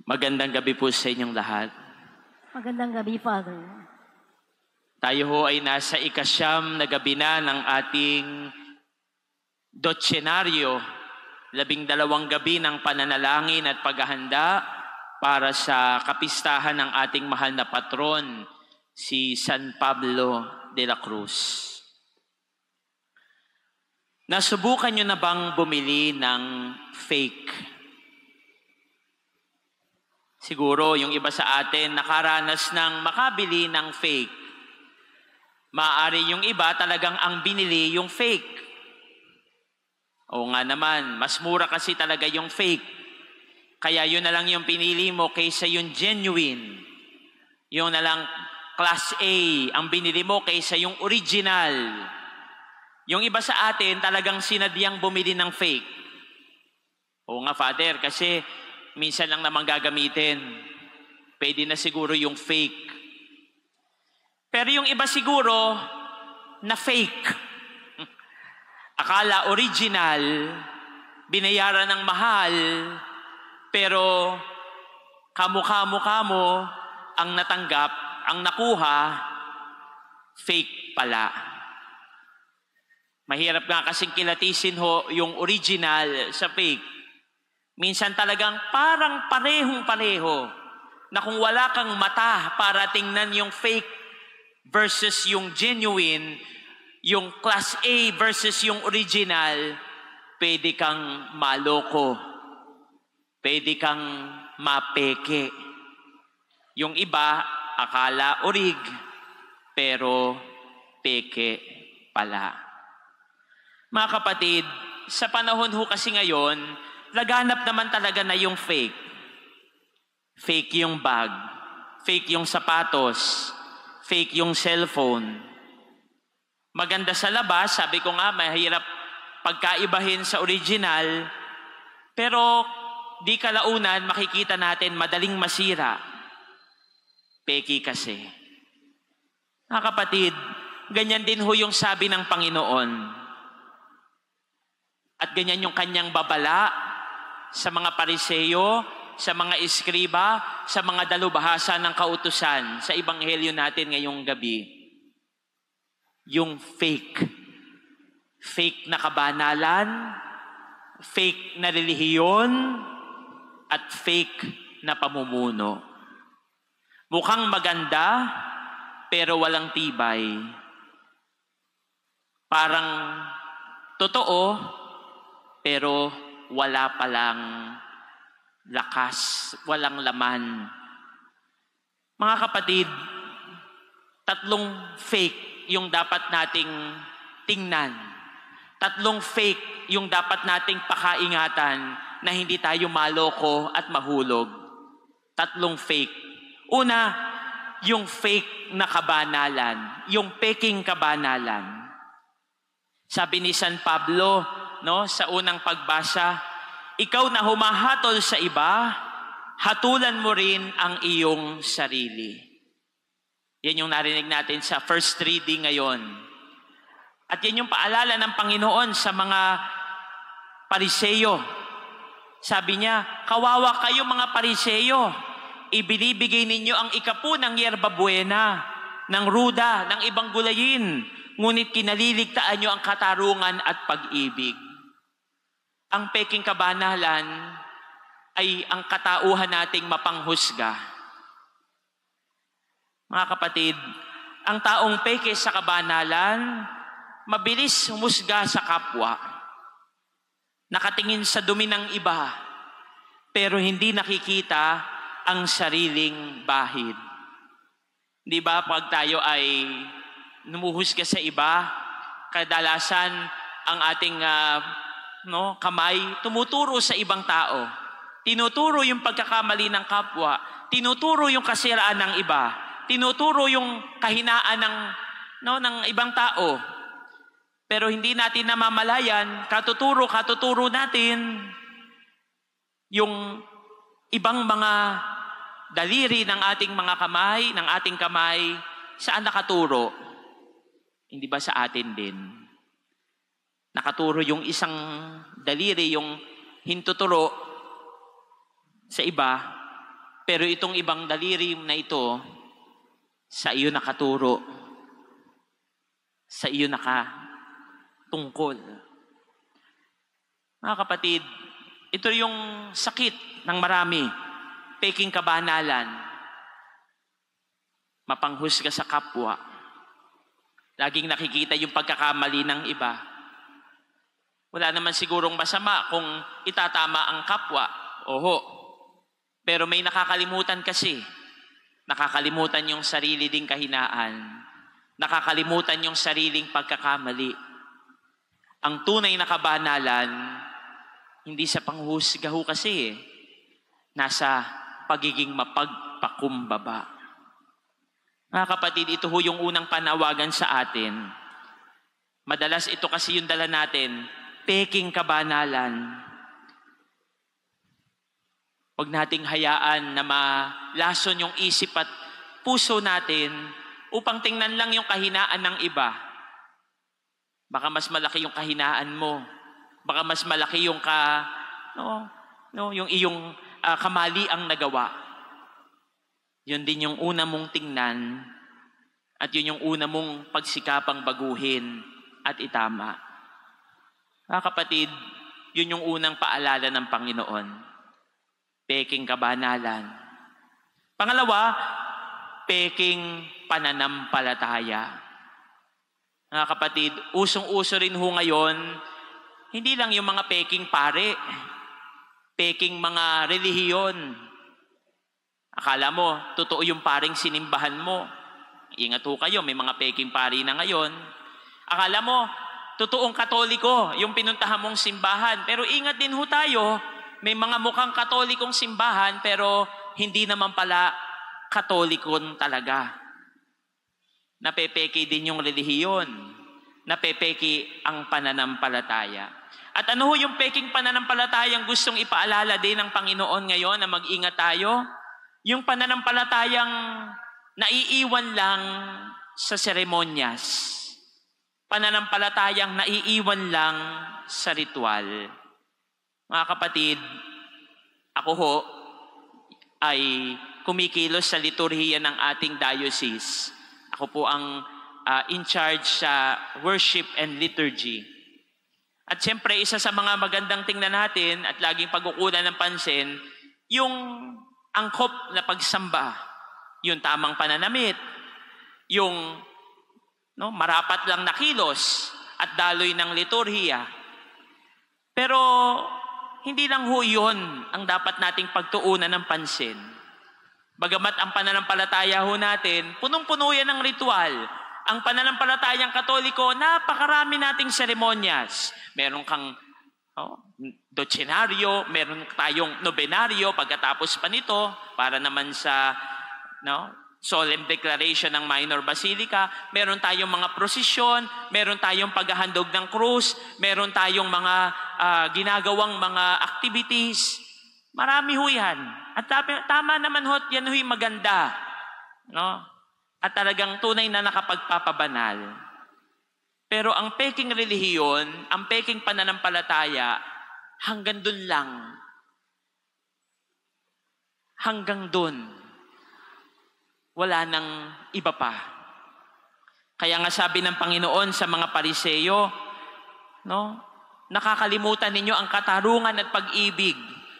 Magandang gabi po sa inyong lahat. Magandang gabi, Father. Tayo ho ay nasa ikasyam na gabi na ng ating dotsenaryo, 12 gabi ng pananalangin at paghahanda para sa kapistahan ng ating mahal na patron, si San Pablo de la Cruz. Nasubukan nyo na bang bumili ng fake? Siguro yung iba sa atin nakaranas ng makabili ng fake. Maaari yung iba talagang ang binili yung fake. Oo nga naman, mas mura kasi talaga yung fake. Kaya yun na lang yung pinili mo kaysa yung genuine. Yung na lang class A ang binili mo kaysa yung original. Yung iba sa atin talagang sinadyang bumili ng fake. Oo nga, Father, kasi minsan lang naman gagamitin. Pwede na siguro yung fake. Pero yung iba siguro na fake. Akala original, binayaran ng mahal, pero kamukha-mukha mo ang natanggap, ang nakuha, fake pala. Mahirap nga kasing kilatisin ho yung original sa fake. Minsan talagang parang parehong-pareho na kung wala kang mata para tingnan yung fake versus yung genuine, yung class A versus yung original, pwede kang maloko. Pwede kang mapeke. Yung iba, akala orig, pero peke pala. Mga kapatid, sa panahon ho kasi ngayon, laganap naman talaga na yung fake. Fake yung bag, fake yung sapatos, fake yung cellphone. Maganda sa labas, sabi ko nga, mahirap pagkaibahin sa original, pero di kalaunan makikita natin madaling masira. Peki kasi. Mga kapatid, ganyan din ho yung sabi ng Panginoon. At ganyan yung kanyang babala sa mga Pariseo, sa mga eskriba, sa mga dalubhasa ng kautusan sa ebanghelyo natin ngayong gabi. Yung fake. Fake na kabanalan, fake na relihiyon, at fake na pamumuno. Mukhang maganda, pero walang tibay. Parang totoo, pero wala palang lakas, walang laman. Mga kapatid, 3 fake yung dapat nating tingnan. 3 fake yung dapat nating pakaingatan na hindi tayo maloko at mahulog. 3 fake. Una, yung fake na kabanalan, yung peking kabanalan. Sabi ni San Pablo, sa unang pagbasa, ikaw na humahatol sa iba, hatulan mo rin ang iyong sarili. Yan yung narinig natin sa first reading ngayon. At yan yung paalala ng Panginoon sa mga Pariseo. Sabi niya, kawawa kayo mga Pariseo, ibinibigay ninyo ang ikapu ng yerba buena, ng ruda, ng ibang gulayin, ngunit kinaliligtaan nyo ang katarungan at pag-ibig. Ang peking kabanalan ay ang katauhan nating mapanghusga. Mga kapatid, ang taong peke sa kabanalan, mabilis humusga sa kapwa. Nakatingin sa dumi ng iba, pero hindi nakikita ang sariling bahid. Di ba pag tayo ay numuhusga sa iba, kadalasan ang ating kamay tumuturo sa ibang tao. Tinuturo yung pagkakamali ng kapwa, tinuturo yung kasiraan ng iba, tinuturo yung kahinaan ng ibang tao. Pero hindi natin namamalayan, katuturo natin yung ibang mga daliri ng ating mga kamay, ng ating kamay, saan nakaturo? Hindi ba sa atin din? Nakaturo yung isang daliri, yung hintuturo sa iba, Pero itong ibang daliri na ito, sa iyo nakaturo, sa iyo nakatungkol. Mga kapatid, ito yung sakit ng marami. Peking kabanalan, mapanghusga sa kapwa, laging nakikita yung pagkakamali ng iba. Wala naman sigurong masama kung itatama ang kapwa. Oho. Pero may nakakalimutan kasi. Nakakalimutan yung sarili ding kahinaan. Nakakalimutan yung sariling pagkakamali. Ang tunay na kabanalan, hindi sa panghusga ho kasi nasa pagiging mapagpakumbaba. Mga kapatid, ito ho yung unang panawagan sa atin. Madalas ito kasi yung dala natin, peking kabanalan. Huwag nating hayaan na malason yung isip at puso natin upang tingnan lang yung kahinaan ng iba. Baka mas malaki yung kahinaan mo. Baka mas malaki yung yung iyong kamali ang nagawa. Yun din yung una mong tingnan at yun yung una mong pagsikapang baguhin at itama. Mga kapatid, yun yung unang paalala ng Panginoon. Peking kabanalan. Pangalawa, peking pananampalataya. Mga kapatid, usong-uso rin ho ngayon, hindi lang yung mga peking pare, peking mga relihiyon. Akala mo, totoo yung paring sinimbahan mo. Ingat ho kayo, may mga peking pari na ngayon. Akala mo, totoong Katoliko yung pinuntahan mong simbahan. Pero ingat din ho tayo, may mga mukhang Katolikong simbahan pero hindi naman pala Katolikon talaga. Napepeki din yung relihiyon. Napepeki ang pananampalataya. At ano ho yung peking pananampalatayang gustong ipaalala din ng Panginoon ngayon na mag-ingat tayo? Yung pananampalatayang naiiwan lang sa seremonyas. Pananampalatayang naiiwan lang sa ritual. Mga kapatid, ako ho ay kumikilos sa liturhiya ng ating diocese. Ako po ang in charge sa worship and liturgy. At siyempre, isa sa mga magandang tingnan natin at laging pagkukunan ng pansin, yung angkop na pagsamba, yung tamang pananamit, yung marapat lang na kilos at daloy ng liturhiya. Pero hindi lang ho yun ang dapat nating pagtuunan ng pansin. Bagamat ang pananampalataya ho natin, punong-puno yan ng ritual. Ang pananampalatayang Katoliko, napakarami nating seremonyas. Meron kang docenaryo, meron tayong nobenaryo pagkatapos pa nito, para naman sa solemn declaration ng Minor Basilica, meron tayong mga prosesyon, meron tayong paghahandog ng krus, meron tayong mga ginagawang mga activities. Marami ho yan. At tama naman ho, yan ho'y maganda. At talagang tunay na nakapagpapabanal. Pero ang peking relihiyon, ang peking pananampalataya, hanggang dun lang. Hanggang dun. Wala nang iba pa. Kaya nga sabi ng Panginoon sa mga Pariseyo, nakakalimutan ninyo ang katarungan at pag-ibig.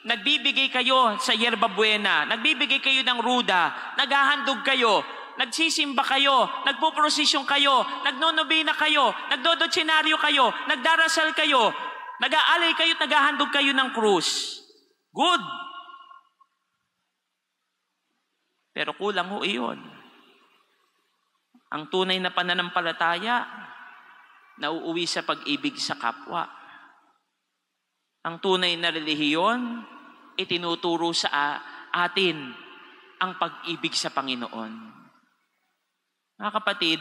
Nagbibigay kayo sa yerba buena, nagbibigay kayo ng ruda, naghahandog kayo, nagsisimba kayo, nagpuprosesyon kayo, nagnonobina kayo, nagdodotsenaryo kayo, nagdarasal kayo, nag-aalay kayo at naghahandog kayo ng krus. Good. Pero kulang ho iyon. Ang tunay na pananampalataya, nauuwi sa pag-ibig sa kapwa. Ang tunay na relihiyon, itinuturo sa atin ang pag-ibig sa Panginoon. Mga kapatid,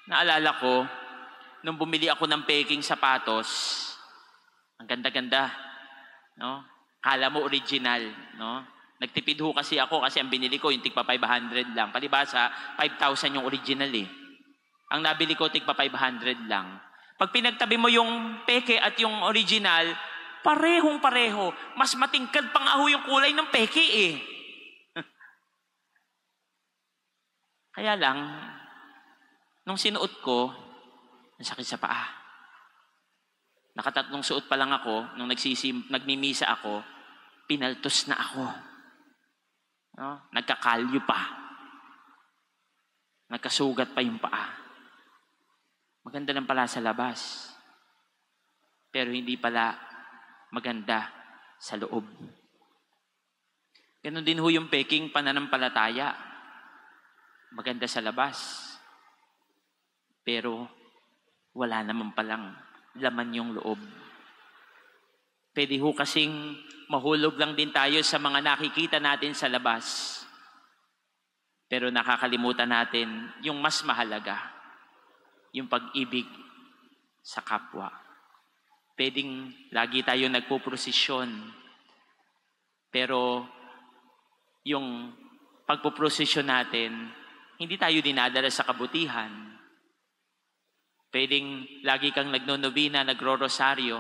naalala ko, nung bumili ako ng peking sapatos, ang ganda-ganda, kala mo original, Nagtipid ho kasi ako kasi ang binili ko yung tigpa 500 lang. Palibasa, 5,000 yung original eh. Ang nabili ko tigpa 500 lang. Pag pinagtabi mo yung peke at yung original, parehong-pareho. Mas matingkad pa nga ho yung kulay ng peke eh. Kaya lang, nung sinuot ko, ang sakit sa paa. Nakatatlong suot pa lang ako, nung nagmimisa ako, pinaltos na ako. No? Nagkakalyo pa. Nagkasugat pa yung paa. Maganda lang pala sa labas. Pero hindi pala maganda sa loob. Ganon din ho yung peking pananampalataya. Maganda sa labas. Pero wala naman palang laman yung loob. Pwede ho kasing mahulog lang din tayo sa mga nakikita natin sa labas. Pero nakakalimutan natin yung mas mahalaga, yung pag-ibig sa kapwa. Pwedeng lagi tayo nagpuprosesyon, pero yung pagpuprosesyon natin, hindi tayo dinadala sa kabutihan. Pwedeng lagi kang nagnonovena, nagro-rosaryo,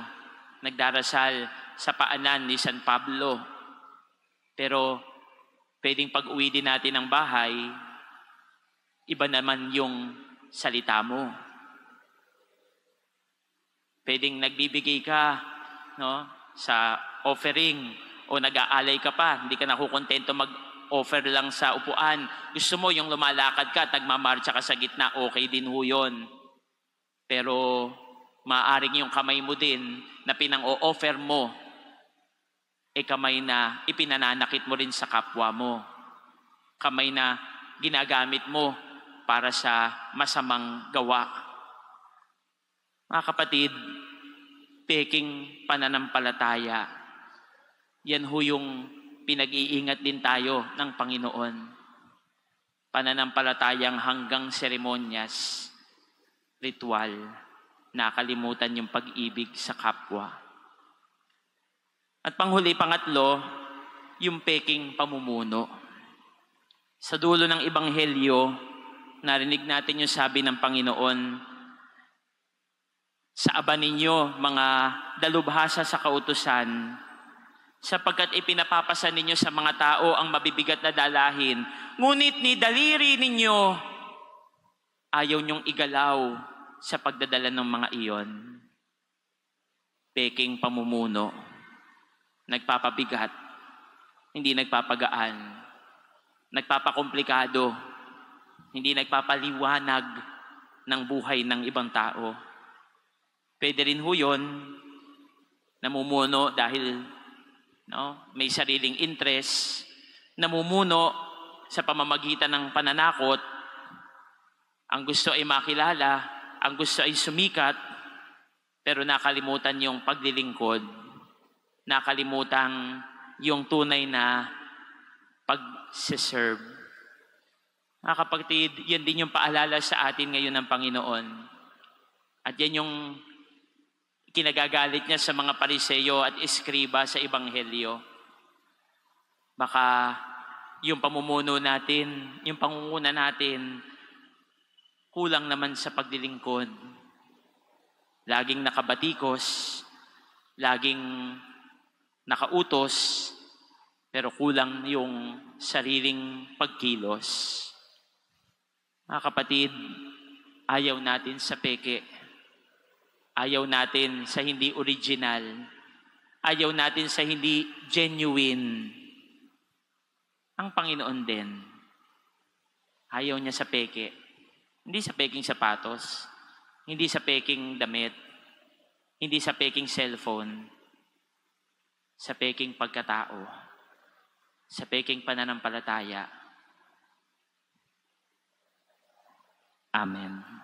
nagdarasal sa paanan ni San Pablo. Pero pwedeng pag-uwi din natin ng bahay, iba naman yung salita mo. Pwedeng nagbibigay ka, no, sa offering o nag-aalay ka pa, hindi ka nakukontento mag-offer lang sa upuan. Gusto mo yung lumalakad ka at nagmamarcha ka sa gitna, okay din ho yun. Pero maaaring yung kamay mo din na pinang-o-offer mo, kamay na ipinananakit mo rin sa kapwa mo. Kamay na ginagamit mo para sa masamang gawa. Mga kapatid, peking pananampalataya, yan ho yung pinag-iingat din tayo ng Panginoon. Pananampalatayang hanggang seremonyas, ritual, nakalimutan yung pag-ibig sa kapwa. At panghuli, pangatlo, yung peking pamumuno. Sa dulo ng Ebanghelyo, narinig natin yung sabi ng Panginoon, sa aba ninyo, mga dalubhasa sa kautusan, sapagkat ipinapapasa ninyo sa mga tao ang mabibigat na dalahin, ngunit ni daliri ninyo, ayaw niyong igalaw sa pagdadala ng mga iyon. Peking pamumuno. Nagpapabigat, hindi nagpapagaan. Nagpapakomplikado, hindi nagpapaliwanag ng buhay ng ibang tao. Pwede rin ho yun, namumuno dahil may sariling interest, namumuno sa pamamagitan ng pananakot, ang gusto ay makilala, ang gusto ay sumikat, pero nakalimutan yung paglilingkod, nakalimutan yung tunay na pag-serve. Mga kapatid, yan din yung paalala sa atin ngayon ng Panginoon. At yan yung kinagagalit niya sa mga Pariseo at Eskriba sa Ebanghelyo. Baka yung pamumuno natin, yung pangunguna natin, kulang naman sa paglilingkod. Laging nakabatikos, laging nakautos, pero kulang yung sariling pagkilos. Mga kapatid, ayaw natin sa peke. Ayaw natin sa hindi original. Ayaw natin sa hindi genuine. Ang Panginoon din, ayaw niya sa peke. Hindi sa peking sapatos, hindi sa peking damit, hindi sa peking cellphone, sa peking pagkatao, sa peking pananampalataya. Amen.